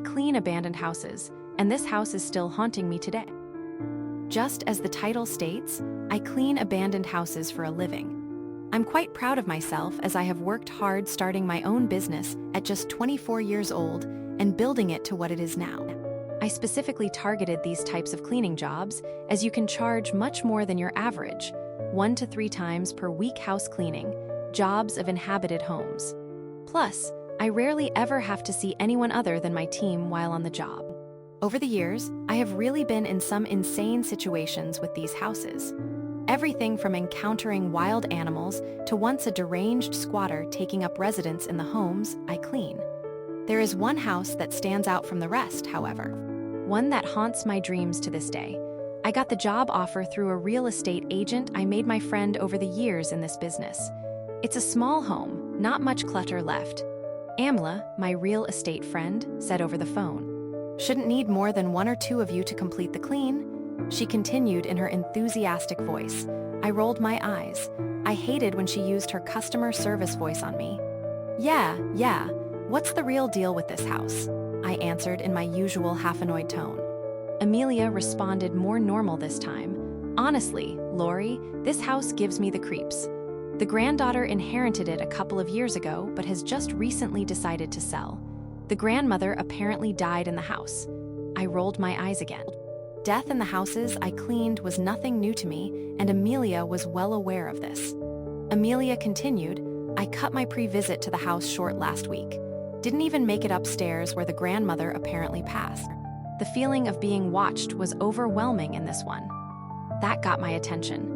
clean abandoned houses, and this house is still haunting me today. Just as the title states, I clean abandoned houses for a living. I'm quite proud of myself as I have worked hard starting my own business at just 24 years old and building it to what it is now. I specifically targeted these types of cleaning jobs as you can charge much more than your average, 1 to 3 times per week house cleaning, jobs of inhabited homes. Plus, I rarely ever have to see anyone other than my team while on the job. Over the years, I have really been in some insane situations with these houses. Everything from encountering wild animals to once a deranged squatter taking up residence in the homes I clean. There is one house that stands out from the rest, however. One that haunts my dreams to this day. I got the job offer through a real estate agent I made my friend over the years in this business. It's a small home, not much clutter left. Amla, my real estate friend, said over the phone. Shouldn't need more than 1 or 2 of you to complete the clean, she continued in her enthusiastic voice. I rolled my eyes. I hated when she used her customer service voice on me. Yeah, what's the real deal with this house? I answered in my usual half-annoyed tone. Amelia responded more normal this time. Honestly, Lori, this house gives me the creeps. The granddaughter inherited it a couple of years ago, but has just recently decided to sell. The grandmother apparently died in the house. I rolled my eyes again. Death in the houses I cleaned was nothing new to me, and Amelia was well aware of this. Amelia continued, I cut my pre-visit to the house short last week. Didn't even make it upstairs where the grandmother apparently passed. The feeling of being watched was overwhelming in this one. That got my attention.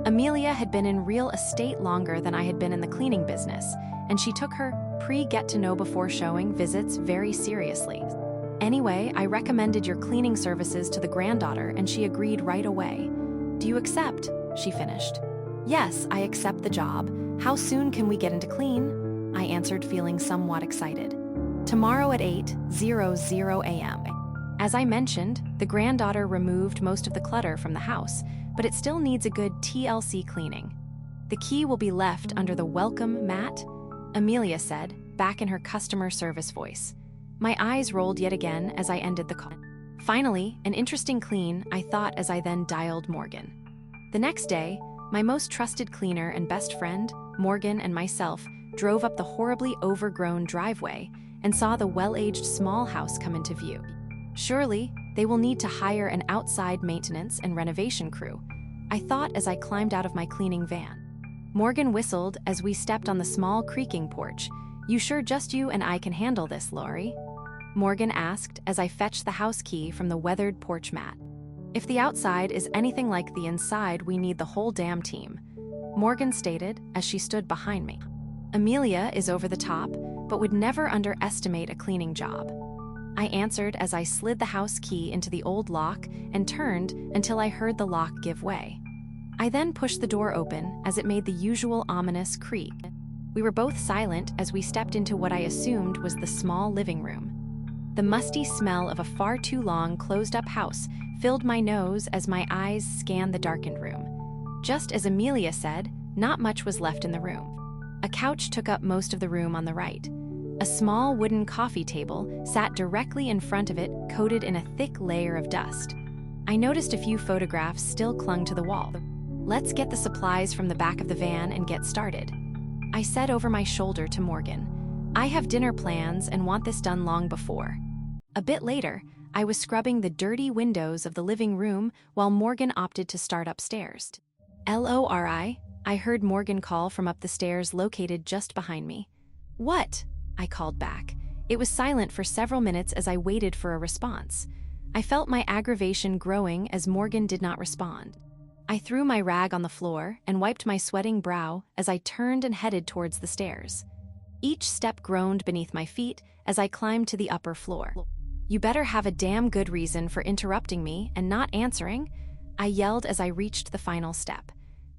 Amelia had been in real estate longer than I had been in the cleaning business, and she took her pre-get-to-know-before-showing visits very seriously. Anyway, I recommended your cleaning services to the granddaughter, and she agreed right away. Do you accept? She finished. Yes, I accept the job. How soon can we get into clean? I answered, feeling somewhat excited. Tomorrow at 8:00 a.m. As I mentioned, the granddaughter removed most of the clutter from the house, but it still needs a good TLC cleaning. The key will be left under the welcome mat, Amelia said, back in her customer service voice. My eyes rolled yet again as I ended the call. Finally, an interesting clean, I thought as I then dialed Morgan. The next day, my most trusted cleaner and best friend, Morgan, and myself drove up the horribly overgrown driveway and saw the well-aged small house come into view. Surely, they will need to hire an outside maintenance and renovation crew, I thought as I climbed out of my cleaning van. Morgan whistled as we stepped on the small creaking porch. You sure just you and I can handle this, Lori? Morgan asked as I fetched the house key from the weathered porch mat. If the outside is anything like the inside, we need the whole damn team, Morgan stated as she stood behind me. Amelia is over the top, but would never underestimate a cleaning job. I answered as I slid the house key into the old lock and turned until I heard the lock give way. I then pushed the door open as it made the usual ominous creak. We were both silent as we stepped into what I assumed was the small living room. The musty smell of a far too long closed-up house filled my nose as my eyes scanned the darkened room. Just as Amelia said, not much was left in the room. A couch took up most of the room on the right. A small wooden coffee table sat directly in front of it, coated in a thick layer of dust. I noticed a few photographs still clung to the wall. Let's get the supplies from the back of the van and get started, I said over my shoulder to Morgan. I have dinner plans and want this done long before. A bit later, I was scrubbing the dirty windows of the living room while Morgan opted to start upstairs. Lori, I heard Morgan call from up the stairs located just behind me. What? I called back. It was silent for several minutes as I waited for a response. I felt my aggravation growing as Morgan did not respond. I threw my rag on the floor and wiped my sweating brow as I turned and headed towards the stairs. Each step groaned beneath my feet as I climbed to the upper floor. You better have a damn good reason for interrupting me and not answering, I yelled as I reached the final step.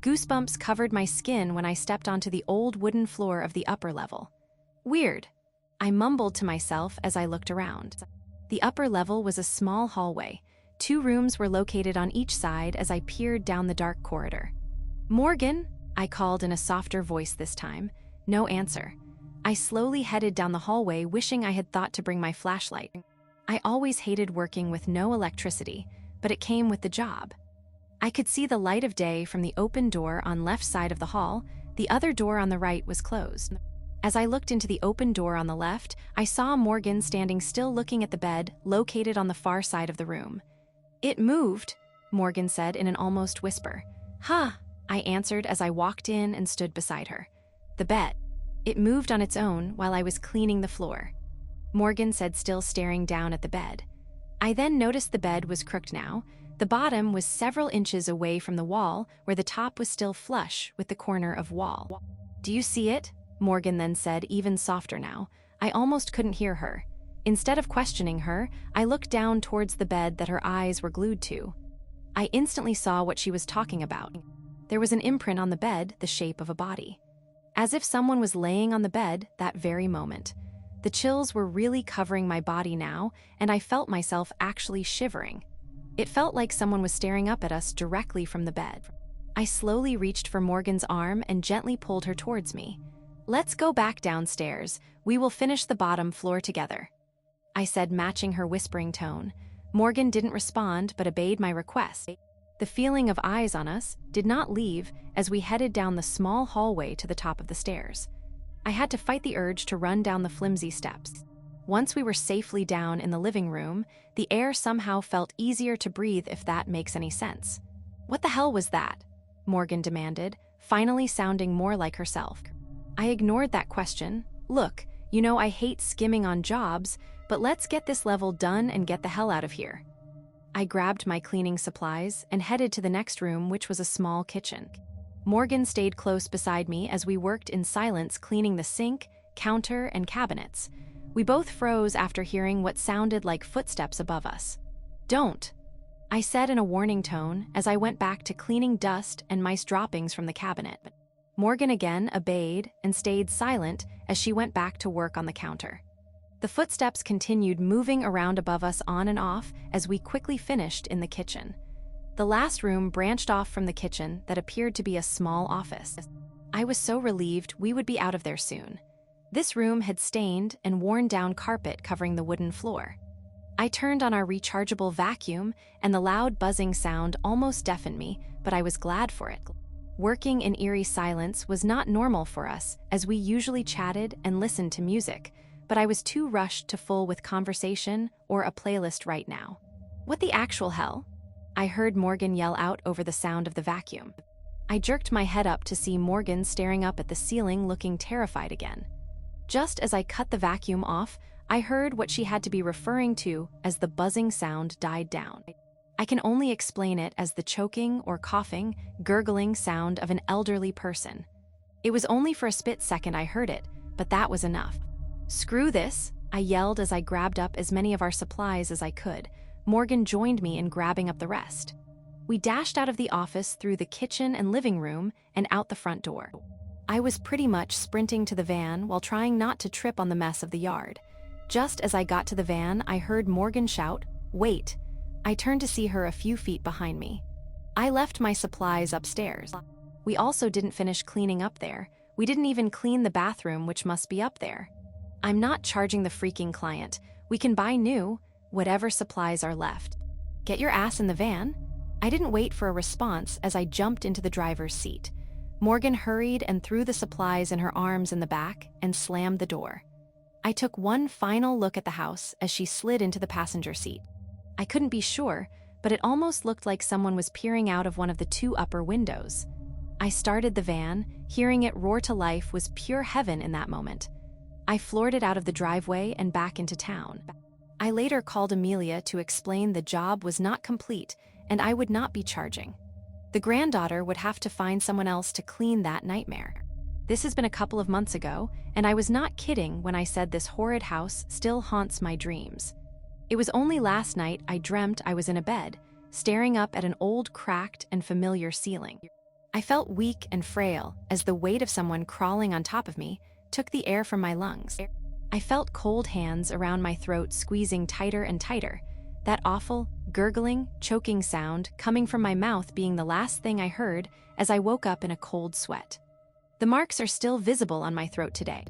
Goosebumps covered my skin when I stepped onto the old wooden floor of the upper level. Weird, I mumbled to myself as I looked around. The upper level was a small hallway. 2 rooms were located on each side as I peered down the dark corridor. Morgan, I called in a softer voice this time. No answer. I slowly headed down the hallway, wishing I had thought to bring my flashlight. I always hated working with no electricity, but it came with the job. I could see the light of day from the open door on left side of the hall. The other door on the right was closed. As I looked into the open door on the left, I saw Morgan standing still looking at the bed located on the far side of the room. "It moved," Morgan said in an almost whisper. "Huh," I answered as I walked in and stood beside her. "The bed. It moved on its own while I was cleaning the floor," Morgan said, still staring down at the bed. I then noticed the bed was crooked now. The bottom was several inches away from the wall, where the top was still flush with the corner of wall. "Do you see it?" Morgan then said, even softer now. I almost couldn't hear her. Instead of questioning her, I looked down towards the bed that her eyes were glued to. I instantly saw what she was talking about. There was an imprint on the bed, the shape of a body. As if someone was laying on the bed that very moment. The chills were really covering my body now, and I felt myself actually shivering. It felt like someone was staring up at us directly from the bed. I slowly reached for Morgan's arm and gently pulled her towards me. "Let's go back downstairs. We will finish the bottom floor together," I said, matching her whispering tone. Morgan didn't respond but obeyed my request. The feeling of eyes on us did not leave as we headed down the small hallway to the top of the stairs. I had to fight the urge to run down the flimsy steps. Once we were safely down in the living room, the air somehow felt easier to breathe, if that makes any sense. "What the hell was that?" Morgan demanded, finally sounding more like herself. I ignored that question. "Look, you know I hate skimming on jobs, but let's get this level done and get the hell out of here." I grabbed my cleaning supplies and headed to the next room, which was a small kitchen. Morgan stayed close beside me as we worked in silence, cleaning the sink, counter, and cabinets. We both froze after hearing what sounded like footsteps above us. "Don't," I said in a warning tone as I went back to cleaning dust and mice droppings from the cabinet. Morgan again obeyed and stayed silent as she went back to work on the counter. The footsteps continued moving around above us on and off as we quickly finished in the kitchen. The last room branched off from the kitchen that appeared to be a small office. I was so relieved we would be out of there soon. This room had stained and worn down carpet covering the wooden floor. I turned on our rechargeable vacuum and the loud buzzing sound almost deafened me, but I was glad for it. Working in eerie silence was not normal for us, as we usually chatted and listened to music, but I was too rushed to full with conversation or a playlist right now. "What the actual hell?" I heard Morgan yell out over the sound of the vacuum. I jerked my head up to see Morgan staring up at the ceiling, looking terrified again. Just as I cut the vacuum off, I heard what she had to be referring to as the buzzing sound died down. I can only explain it as the choking or coughing, gurgling sound of an elderly person. It was only for a split second I heard it, but that was enough. "Screw this," I yelled as I grabbed up as many of our supplies as I could. Morgan joined me in grabbing up the rest. We dashed out of the office through the kitchen and living room and out the front door. I was pretty much sprinting to the van while trying not to trip on the mess of the yard. Just as I got to the van, I heard Morgan shout, "Wait." I turned to see her a few feet behind me. I left my supplies upstairs. We also didn't finish cleaning up there. We didn't even clean the bathroom, which must be up there. "I'm not charging the freaking client. We can buy new, whatever supplies are left. Get your ass in the van." I didn't wait for a response as I jumped into the driver's seat. Morgan hurried and threw the supplies in her arms in the back and slammed the door. I took one final look at the house as she slid into the passenger seat. I couldn't be sure, but it almost looked like someone was peering out of one of the two upper windows. I started the van. Hearing it roar to life was pure heaven in that moment. I floored it out of the driveway and back into town. I later called Amelia to explain the job was not complete and I would not be charging. The granddaughter would have to find someone else to clean that nightmare. This has been a couple of months ago, and I was not kidding when I said this horrid house still haunts my dreams. It was only last night I dreamt I was in a bed, staring up at an old, cracked, and familiar ceiling. I felt weak and frail as the weight of someone crawling on top of me took the air from my lungs. I felt cold hands around my throat squeezing tighter and tighter, that awful, gurgling, choking sound coming from my mouth being the last thing I heard as I woke up in a cold sweat. The marks are still visible on my throat today.